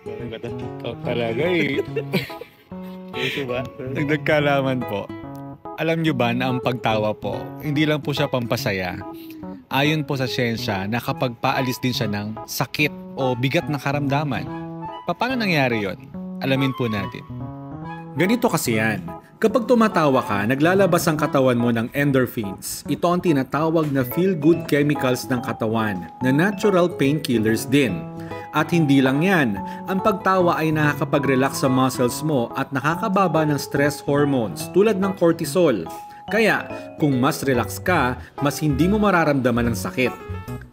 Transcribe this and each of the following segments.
Ikaw talaga eh. Puso ba? Dagdag kaalaman po. Alam nyo ba na ang pagtawa po, hindi lang po siya pampasaya. Ayon po sa siyensya na kapag paalis din siya ng sakit o bigat na karamdaman. Paano nangyari yon? Alamin po natin. Ganito kasi yan. Kapag tumatawa ka, naglalabas ang katawan mo ng endorphins. Ito ang tinatawag na feel-good chemicals ng katawan na natural painkillers din. At hindi lang yan, ang pagtawa ay nakakapag-relax sa muscles mo at nakakababa ng stress hormones tulad ng cortisol. Kaya, kung mas relax ka, mas hindi mo mararamdaman ng sakit.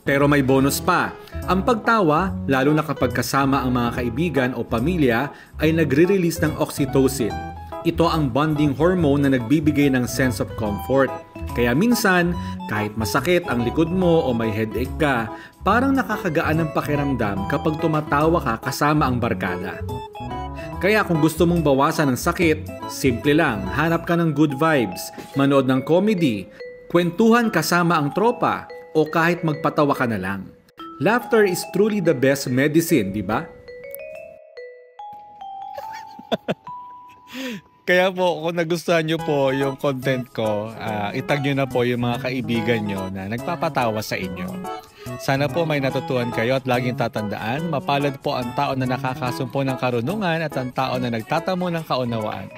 Pero may bonus pa. Ang pagtawa, lalo na kapag kasama ang mga kaibigan o pamilya, ay nagre-release ng oxytocin. Ito ang bonding hormone na nagbibigay ng sense of comfort. Kaya minsan, kahit masakit ang likod mo o may headache ka, parang nakakagaan ng pakiramdam kapag tumatawa ka kasama ang barkada. Kaya kung gusto mong bawasan ng sakit, simple lang, hanap ka ng good vibes, manood ng comedy, kwentuhan kasama ang tropa, o kahit magpatawa ka na lang. Laughter is truly the best medicine, di ba? Kaya po, kung nagustuhan nyo po yung content ko, itag nyo na po yung mga kaibigan nyo na nagpapatawa sa inyo. Sana po may natutuhan kayo at laging tatandaan, mapalad po ang tao na nakakasumpo ng karunungan at ang tao na nagtatamo ng kaunawaan.